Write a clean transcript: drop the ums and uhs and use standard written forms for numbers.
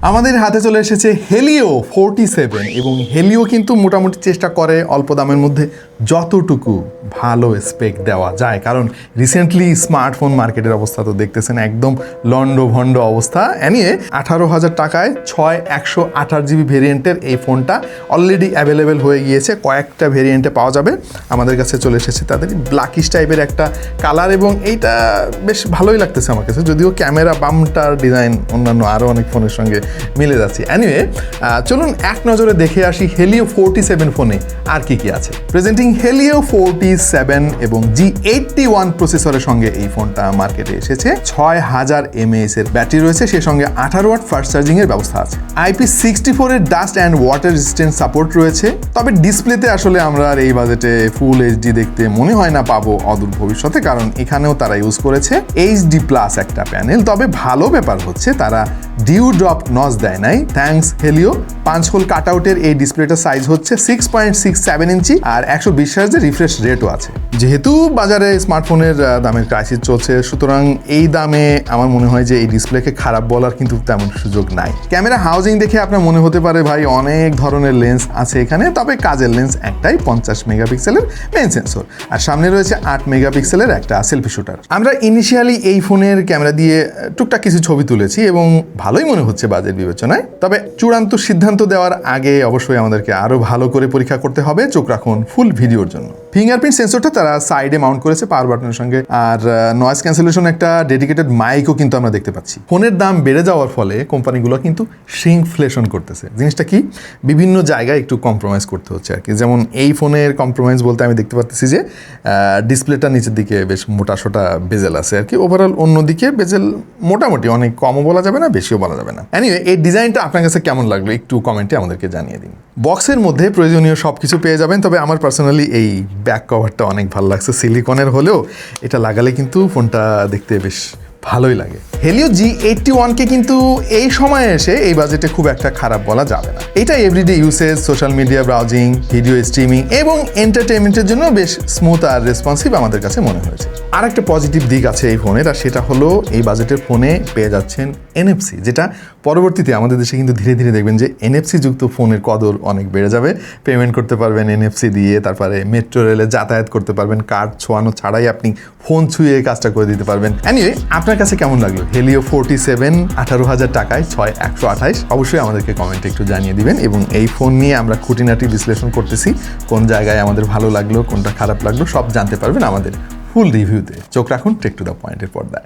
আমাদের হাতে চলে এসেছে হেলিও 47 এবং হেলিও কিন্তু মোটামুটি চেষ্টা করে অল্প দামের মধ্যে যতটুকু ভালো স্পেক দেওয়া যায়, কারণ রিসেন্টলি স্মার্টফোন মার্কেটের অবস্থা তো দেখতেছেন একদম লন্ডভন্ড অবস্থা। এনিয়ে 18,000 টাকায় 128GB ভেরিয়েন্টের এই ফোনটা অলরেডি অ্যাভেলেবেল হয়ে গিয়েছে, কয়েকটা ভেরিয়েন্টে পাওয়া যাবে। আমাদের কাছে চলে এসেছে তাদের ব্ল্যাকিশ টাইপের একটা কালার এবং এইটা বেশ ভালোই লাগতেছে আমার কাছে, যদিও ক্যামেরা বামটার ডিজাইন অন্যান্য আরও অনেক ফোনের সঙ্গে মিলে যাচ্ছে। এনিওয়ে চলুন এক নজরে দেখে আসি হেলিও 47 ফোনে আর কি কি আছে। প্রেজেন্টিং হেলিও 47 এবং G81 প্রসেসরের সঙ্গে এই ফোনটা মার্কেটে এসেছে। 6000 mAh এর ব্যাটারি রয়েছে, সেই সঙ্গে 18 ওয়াট ফাস্ট চার্জিং এর ব্যবস্থা আছে। IP64 এর dust and water resistance support রয়েছে। তবে ডিসপ্লেতে আসলে আমরা আর এই বাজেটে ফুল এইচডি দেখতে মনে হয় না পাবো অদূর ভবিষ্যতে, কারণ এখানেও তারা ইউজ করেছে HD+ একটা প্যানেল। তবে ভালো ব্যাপার হচ্ছে তারা ডিউ ড্রপ নচ দেয় নাই, থ্যাঙ্কস হেলিও। 5 হোল কাটআউটের এই ডিসপ্লেটার সাইজ হচ্ছে 6.67 ইঞ্চি আর 120 হার্টজের রিফ্রেশ রেটও আছে। যেহেতু বাজারে স্মার্টফোনের দামের ক্রাইসিস চলছে, সুতরাং এই দামে আমার মনে হয় যে এই ডিসপ্লেকে খারাপ বলার কিন্তু তেমন সুযোগ নাই। ক্যামেরা হাউজিং দেখে আপনার মনে হতে পারে ভাই অনেক ধরনের লেন্স আছে এখানে, তবে কাজের লেন্স একটাই 50 মেগাপিক্সেলের মেইন সেন্সর, আর সামনে রয়েছে 8 মেগাপিক্সেলের একটা সেলফি শুটার। আমরা ইনিশিয়ালি এই ফোনের ক্যামেরা দিয়ে টুকটাক কিছু ছবি তুলেছি এবং ভালোই মনে হচ্ছে বাজেট বিবেচনায়। তবে চূড়ান্ত সিদ্ধান্ত দেওয়ার আগে অবশ্যই আমাদেরকে আরো ভালো করে পরীক্ষা করতে হবে। চোখ রাখুন ফুল ভিডিওর জন্য। ফিঙ্গারপ্রিন্ট সেন্সরটা তারা সাইডে মাউন্ট করেছে পাওয়ার বাটনের সঙ্গে, আর নয়েজ ক্যান্সেলেশন একটা ডেডিকেটেড মাইকও কিন্তু আমরা দেখতে পাচ্ছি। ফোনের দাম বেড়ে যাওয়ার ফলে কোম্পানিগুলো কিন্তু শ্রিঙ্কফ্লেশন করতেছে। জিনিসটা কি, বিভিন্ন জায়গায় একটু কম্প্রোমাইজ করতে হচ্ছে আর কি। যেমন এই ফোনের কম্প্রোমাইজ বলতে আমি দেখতে পাচ্ছি যে ডিসপ্লেটা নিচের দিকে বেশ মোটা সোটা বেজেল আছে আর কি। ওভারঅল অন্যদিকে বেজেল মোটামুটি, অনেক কমও বলা যাবে না, বেশিও বলা যাবে না। এনিওয়ে এই ডিজাইনটা আপনার কাছে কেমন লাগলো একটু কমেন্টে আমাদেরকে জানিয়ে দিন। বক্সের মধ্যে প্রয়োজনীয় সব কিছু পেয়ে যাবেন, তবে আমার পার্সোনালি এই ব্যাক কভারটা অনেক ভালো লাগছে। সিলিকনের হলেও এটা লাগালে কিন্তু ফোনটা দেখতে বেশ ভালোই লাগে। হেলিও G81কে কিন্তু এই সময়ে এসে এই বাজেটে খুব একটা খারাপ বলা যাবে না। এটা everyday usage, social media browsing, video streaming এবং এন্টারটেনমেন্টের জন্য বেশ স্মুথ আর রেসপন্সিভ আমার কাছে মনে হয়েছে। আর একটা পজিটিভ দিক আছে এই ফোনের, আর সেটা হলো এই বাজেটের ফোনে পেয়ে যাচ্ছেন NFC, যেটা পরবর্তীতে আমাদের দেশে কিন্তু ধীরে ধীরে দেখবেন যে NFC যুক্ত ফোনের কদর অনেক বেড়ে যাবে। পেমেন্ট করতে পারবেন NFC দিয়ে, তারপরে মেট্রো রেলে যাতায়াত করতে পারবেন, কার্ড ছোঁয়ানো ছাড়াই আপনি ফোন ছুঁয়ে কাজটা করে দিতে পারবেন। এনিওয়ে আপনার কাছে কেমন লাগলো হেলিও 47 18,000 টাকায় 6128? অবশ্যই আমাদেরকে কমেন্টে একটু জানিয়ে দিবেন। এবং এই ফোন নিয়ে আমরা খুঁটিনাটি বিশ্লেষণ করতেছি, কোন জায়গায় আমাদের ভালো লাগলো, কোনটা খারাপ লাগলো, সব জানতে পারবেন আমাদের ফুল রিভিউতে। চোখ রাখুন টেক টু দ্য পয়েন্টের পর্দায়।